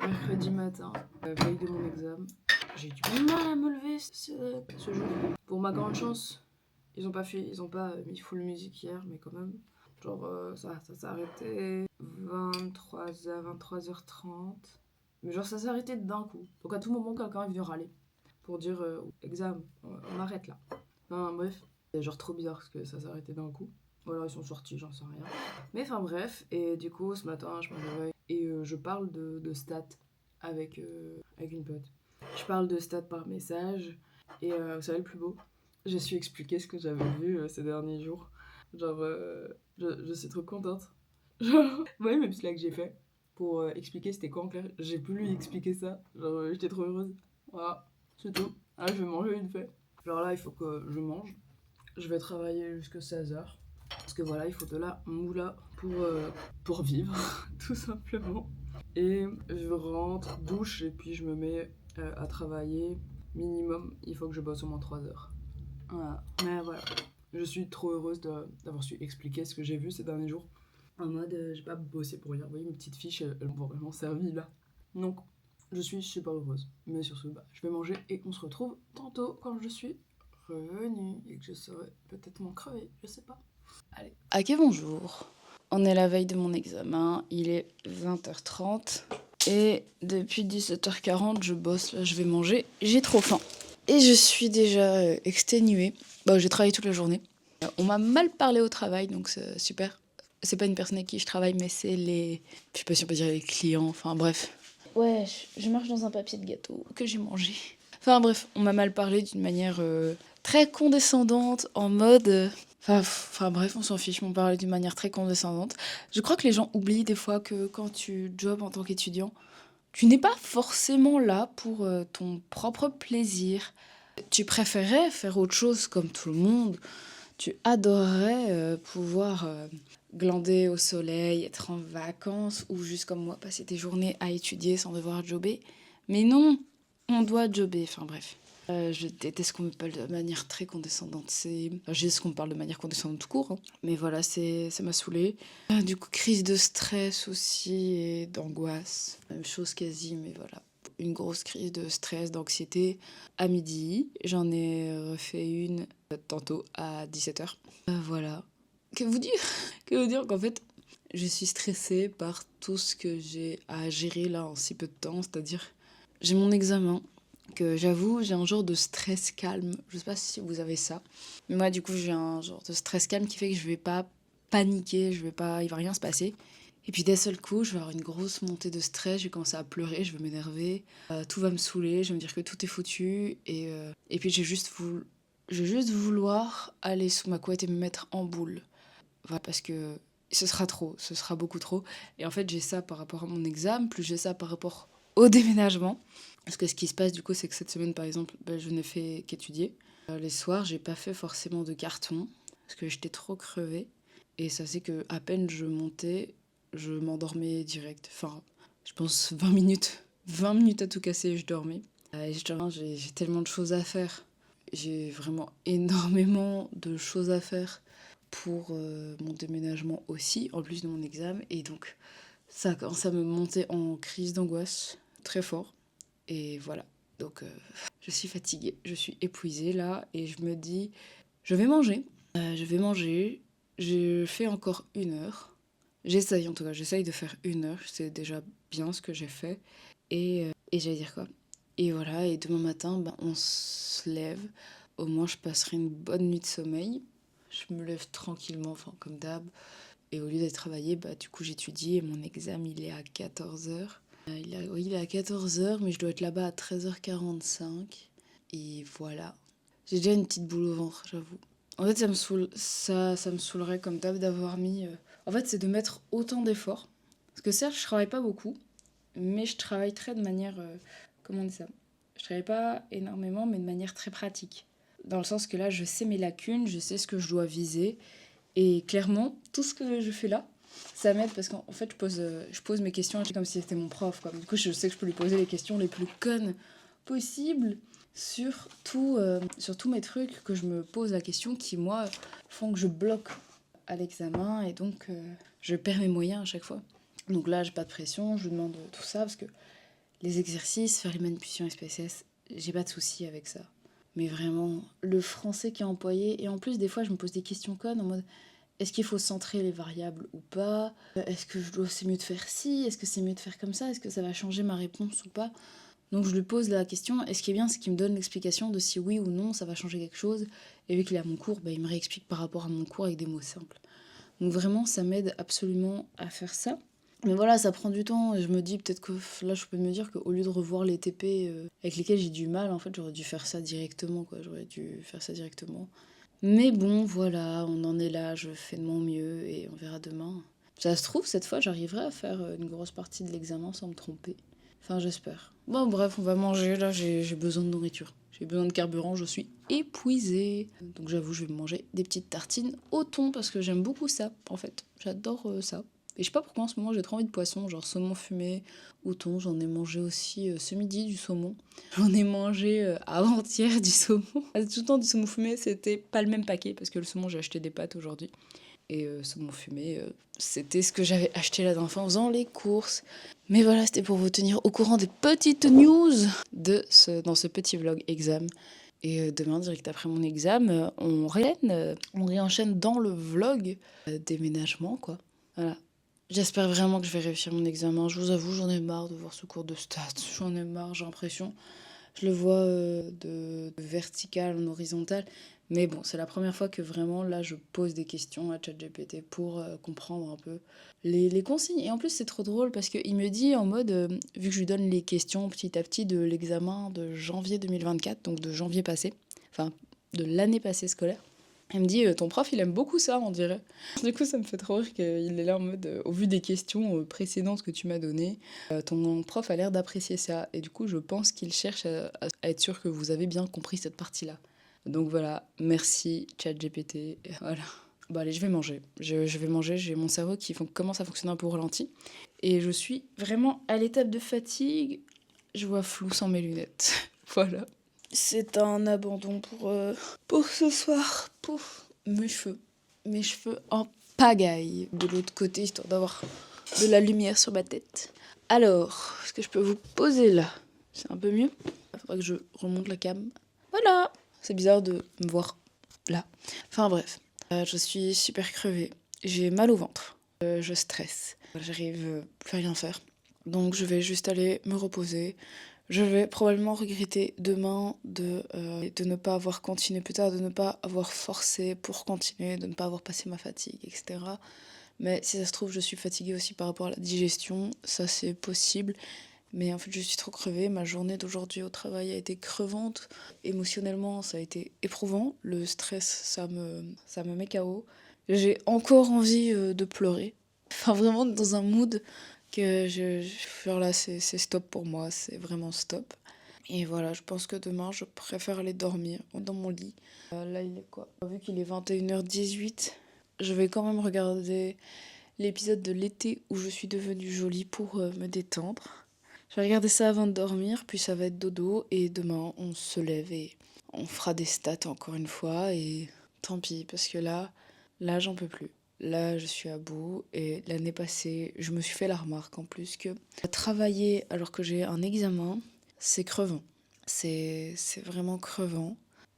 Mercredi matin, veille de mon examen. J'ai du mal à me lever ce jour. Pour ma grande chance, ils ont pas mis full musique hier, mais quand même. Genre, ça s'est arrêté 23h, 23h30. Mais genre, ça s'est arrêté d'un coup. Donc à tout moment, quelqu'un est venu râler pour dire examen, on arrête là. Enfin, bref, c'est genre trop bizarre parce que ça s'est arrêté d'un coup. Ou alors ils sont sortis, j'en sais rien. Mais enfin bref, et du coup ce matin je me réveille et je parle de stats avec une pote. Je parle de stats par message et vous savez le plus beau, j'ai su expliquer ce que j'avais vu ces derniers jours. Genre, je suis trop contente. Genre, vous voyez mes petits là que j'ai fait pour expliquer c'était quoi en clair. J'ai pu lui expliquer ça. Genre, j'étais trop heureuse. Voilà, c'est tout. Ah, je vais manger une fait. Genre là, il faut que je mange. Je vais travailler jusqu'à 16h. Parce que voilà, il faut de la moula pour vivre, tout simplement. Et je rentre, douche, et puis je me mets à travailler. Minimum, il faut que je bosse au moins 3 heures. Voilà. Mais voilà, je suis trop heureuse d'avoir su expliquer ce que j'ai vu ces derniers jours. En mode, j'ai pas bossé pour rien. Vous voyez, mes petites fiches, elles m'ont vraiment servi là. Donc, je suis super heureuse. Mais sur ce, je vais manger et on se retrouve tantôt quand je suis revenue et que je serai peut-être moins crevée, je sais pas. Allez. Ok, bonjour. On est la veille de mon examen, il est 20h30 et depuis 17h40 je bosse, là je vais manger, j'ai trop faim. Et je suis déjà exténuée. Bon, j'ai travaillé toute la journée. On m'a mal parlé au travail, donc c'est super. C'est pas une personne avec qui je travaille, mais c'est les... Je sais pas si on peut dire les clients, enfin bref. Ouais, je marche dans un papier de gâteau que j'ai mangé. Enfin bref, on m'a mal parlé d'une manière très condescendante, en mode... Enfin bref, on s'en fiche, on parlait d'une manière très condescendante. Je crois que les gens oublient des fois que quand tu jobs en tant qu'étudiant, tu n'es pas forcément là pour ton propre plaisir. Tu préférais faire autre chose comme tout le monde. Tu adorerais pouvoir glander au soleil, être en vacances ou juste comme moi, passer tes journées à étudier sans devoir jobber. Mais non, on doit jobber, enfin bref. Je déteste qu'on me parle de manière très condescendante. Je déteste qu'on me parle de manière condescendante tout court. Hein. Mais voilà, ça m'a saoulée. Du coup, crise de stress aussi et d'angoisse. Même chose quasi, mais voilà. Une grosse crise de stress, d'anxiété à midi. J'en ai refait une tantôt à 17h. Voilà. Que vous dire Que vous dire qu'en fait, je suis stressée par tout ce que j'ai à gérer là en si peu de temps. C'est-à-dire, j'ai mon examen que j'avoue, j'ai un genre de stress calme. Je sais pas si vous avez ça. Mais moi, du coup, j'ai un genre de stress calme qui fait que je vais pas paniquer, il va rien se passer. Et puis d'un seul coup, je vais avoir une grosse montée de stress, je vais commencer à pleurer, je vais m'énerver, tout va me saouler, je vais me dire que tout est foutu. Et puis je vais juste vouloir aller sous ma couette et me mettre en boule. Voilà, parce que ce sera trop, ce sera beaucoup trop. Et en fait, j'ai ça par rapport à mon examen, plus j'ai ça par rapport au déménagement. Parce que ce qui se passe du coup, c'est que cette semaine, par exemple, je n'ai fait qu'étudier. Les soirs, j'ai pas fait forcément de carton, parce que j'étais trop crevée. Et ça c'est que à peine je montais, je m'endormais direct. Enfin, je pense 20 minutes. 20 minutes à tout casser et je dormais. Et j'ai tellement de choses à faire. J'ai vraiment énormément de choses à faire pour mon déménagement aussi, en plus de mon examen. Et donc, ça commence à me monter en crise d'angoisse très fort. Et voilà. Donc, je suis fatiguée, je suis épuisée là. Et je me dis, je vais manger. Je vais manger. Je fais encore 1 heure. J'essaye en tout cas, j'essaye de faire 1 heure. C'est déjà bien ce que j'ai fait. Et j'allais dire quoi. Et voilà, et demain matin, on se lève. Au moins, je passerai une bonne nuit de sommeil. Je me lève tranquillement, enfin comme d'hab. Et au lieu d'être travaillé, du coup, j'étudie et mon examen, il est à 14h. Oui, il est à 14h, mais je dois être là-bas à 13h45. Et voilà. J'ai déjà une petite boule au ventre, j'avoue. En fait, ça me saoule, ça me saoulerait comme d'hab d'avoir mis... En fait, c'est de mettre autant d'efforts. Parce que certes, je travaille pas beaucoup, mais je travaille très de manière... comment on dit ça? Je travaille pas énormément, mais de manière très pratique. Dans le sens que là, je sais mes lacunes, je sais ce que je dois viser. Et clairement, tout ce que je fais là, ça m'aide parce qu'en fait, je pose mes questions comme si c'était mon prof. Quoi. Du coup, je sais que je peux lui poser les questions les plus connes possibles sur tous mes trucs que je me pose la question qui, moi, font que je bloque à l'examen et donc je perds mes moyens à chaque fois. Donc là, j'ai pas de pression, je lui demande tout ça parce que Les exercices, faire les manipulations SPSS, j'ai pas de souci avec ça. Mais vraiment, le français qui est employé, et en plus des fois je me pose des questions connes en mode est-ce qu'il faut centrer les variables ou pas? Est-ce que c'est mieux de faire ci? Est-ce que c'est mieux de faire comme ça? Est-ce que ça va changer ma réponse ou pas? Donc je lui pose la question, et ce qui est bien, c'est qu'il me donne l'explication de si oui ou non ça va changer quelque chose. Et vu qu'il est à mon cours, il me réexplique par rapport à mon cours avec des mots simples. Donc vraiment, ça m'aide absolument à faire ça. Mais voilà, ça prend du temps, et je me dis peut-être que là, je peux me dire qu'au lieu de revoir les TP avec lesquels j'ai du mal, en fait, j'aurais dû faire ça directement, quoi. J'aurais dû faire ça directement. Mais bon, voilà, on en est là, je fais de mon mieux, et on verra demain. Ça se trouve, cette fois, j'arriverai à faire une grosse partie de l'examen sans me tromper. Enfin, j'espère. Bon, bref, on va manger, là, j'ai besoin de nourriture. J'ai besoin de carburant, je suis épuisée. Donc j'avoue, je vais me manger des petites tartines au thon, parce que j'aime beaucoup ça, en fait. J'adore ça. Et je sais pas pourquoi en ce moment j'ai trop envie de poisson, genre saumon fumé ou thon. J'en ai mangé aussi ce midi du saumon. J'en ai mangé avant-hier du saumon. Tout le temps du saumon fumé, c'était pas le même paquet parce que le saumon j'ai acheté des pâtes aujourd'hui. Et saumon fumé, c'était ce que j'avais acheté la dernière fois en faisant les courses. Mais voilà, c'était pour vous tenir au courant des petites news dans ce petit vlog exam. Et demain, direct après mon examen, on réenchaîne dans le vlog déménagement, quoi. Voilà. J'espère vraiment que je vais réussir mon examen. Je vous avoue, j'en ai marre de voir ce cours de stats. J'en ai marre, j'ai l'impression. Je le vois de vertical en horizontal. Mais bon, c'est la première fois que vraiment, là, je pose des questions à ChatGPT pour comprendre un peu les consignes. Et en plus, c'est trop drôle parce qu'il me dit en mode, vu que je lui donne les questions petit à petit de l'examen de janvier 2024, donc de janvier passé, enfin, de l'année passée scolaire, elle me dit ton prof il aime beaucoup ça on dirait. Du coup ça me fait trop rire qu'il est là en mode au vu des questions précédentes que tu m'as données, ton prof a l'air d'apprécier ça et du coup je pense qu'il cherche à être sûr que vous avez bien compris cette partie-là. Donc voilà, merci ChatGPT. Et voilà. Bon allez je vais manger. Je vais manger, j'ai mon cerveau qui commence à fonctionner un peu au ralenti. Et je suis vraiment à l'étape de fatigue. Je vois flou sans mes lunettes. Voilà. C'est un abandon pour ce soir. Pouf, mes cheveux. Mes cheveux en pagaille de l'autre côté, histoire d'avoir de la lumière sur ma tête. Alors, est-ce que je peux vous poser là? C'est un peu mieux. Il faudra que je remonte la cam. Voilà. C'est bizarre de me voir là. Enfin bref, je suis super crevée. J'ai mal au ventre. Je stresse. J'arrive plus à rien faire. Donc je vais juste aller me reposer. Je vais probablement regretter demain de ne pas avoir continué plus tard, de ne pas avoir forcé pour continuer, de ne pas avoir passé ma fatigue, etc. Mais si ça se trouve, je suis fatiguée aussi par rapport à la digestion, ça c'est possible. Mais en fait, je suis trop crevée. Ma journée d'aujourd'hui au travail a été crevante. Émotionnellement, ça a été éprouvant. Le stress, ça me met KO. J'ai encore envie de pleurer. Enfin, vraiment dans un mood que genre là, c'est stop pour moi. C'est vraiment stop. Et voilà, je pense que demain, je préfère aller dormir dans mon lit. Là, il est quoi? Vu qu'il est 21h18, je vais quand même regarder l'épisode de l'été où je suis devenue jolie pour me détendre. Je vais regarder ça avant de dormir, puis ça va être dodo, et demain on se lève et on fera des stats encore une fois, et tant pis, parce que là j'en peux plus. Là je suis à bout, et l'année passée, je me suis fait la remarque en plus que travailler alors que j'ai un examen, c'est crevant. C'est vraiment crevant,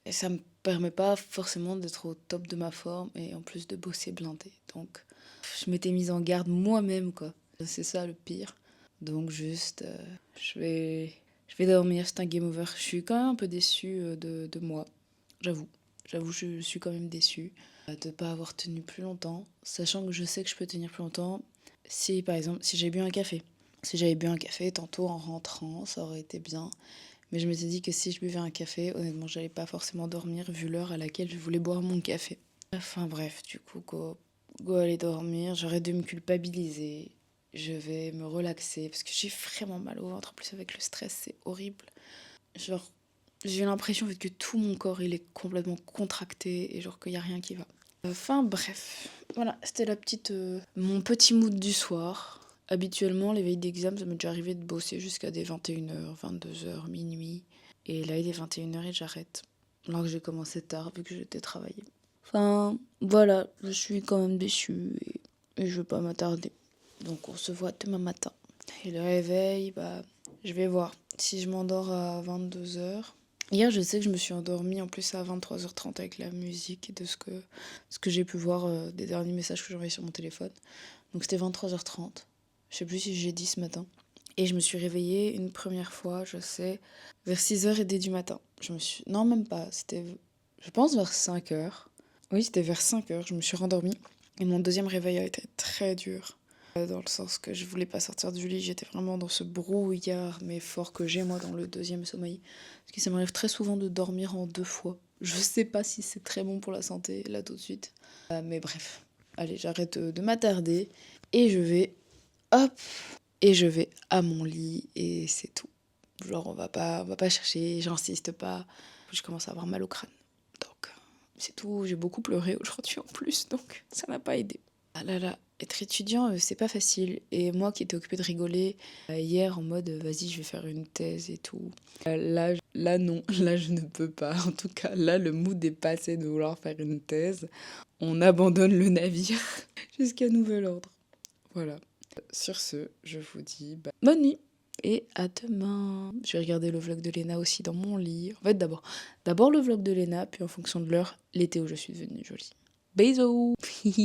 et ça me permet pas forcément d'être au top de ma forme, et en plus de bosser blindé. Donc je m'étais mise en garde moi-même, quoi. C'est ça le pire. Donc juste, je vais dormir, c'est un game over. Je suis quand même un peu déçue de moi, j'avoue. J'avoue, je suis quand même déçue de ne pas avoir tenu plus longtemps, sachant que je sais que je peux tenir plus longtemps si, par exemple, si j'ai bu un café. Si j'avais bu un café tantôt en rentrant, ça aurait été bien. Mais je me suis dit que si je buvais un café, honnêtement, j'allais pas forcément dormir vu l'heure à laquelle je voulais boire mon café. Enfin bref, du coup, go aller dormir. J'arrête de me culpabiliser. Je vais me relaxer parce que j'ai vraiment mal au ventre. En plus, avec le stress, c'est horrible. Genre, j'ai l'impression en fait, que tout mon corps il est complètement contracté et genre qu'il n'y a rien qui va. Enfin bref, voilà, c'était mon petit mood du soir. Habituellement, les veilles d'examen, ça m'est déjà arrivé de bosser jusqu'à des 21h, 22h, minuit. Et là, il est 21h et j'arrête. Alors que j'ai commencé tard vu que j'étais travailler. Enfin, voilà, je suis quand même déçue et je veux pas m'attarder. Donc on se voit demain matin. Et le réveil, bah, je vais voir si je m'endors à 22h. Hier, je sais que je me suis endormie en plus à 23h30 avec la musique et de ce que j'ai pu voir des derniers messages que j'ai envoyés sur mon téléphone. Donc c'était 23h30. Je sais plus si j'ai dit ce matin. Et je me suis réveillée une première fois, je sais, vers 6h du matin. Non, même pas. C'était, je pense, vers 5h. Oui, c'était vers 5h. Je me suis rendormie. Et mon deuxième réveil a été très dur. Dans le sens que je voulais pas sortir du lit. J'étais vraiment dans ce brouillard, mais fort que j'ai moi dans le deuxième sommeil. Parce que ça m'arrive très souvent de dormir en 2 fois. Je sais pas si c'est très bon pour la santé, là tout de suite. Mais bref. Allez, j'arrête de m'attarder. Et je vais... Hop! Et je vais à mon lit et c'est tout. Genre on va pas chercher, j'insiste pas. Je commence à avoir mal au crâne. Donc c'est tout, j'ai beaucoup pleuré aujourd'hui en plus, donc ça n'a pas aidé. Ah là là, être étudiant c'est pas facile. Et moi qui étais occupée de rigoler hier en mode vas-y je vais faire une thèse et tout. Là non, là je ne peux pas. En tout cas là le mood est passé de vouloir faire une thèse. On abandonne le navire jusqu'à nouvel ordre. Voilà. Sur ce, je vous dis bonne nuit et à demain. Je vais regarder le vlog de Léna aussi dans mon lit. En fait, d'abord le vlog de Léna, puis en fonction de l'heure, l'été où je suis devenue jolie. Bisous.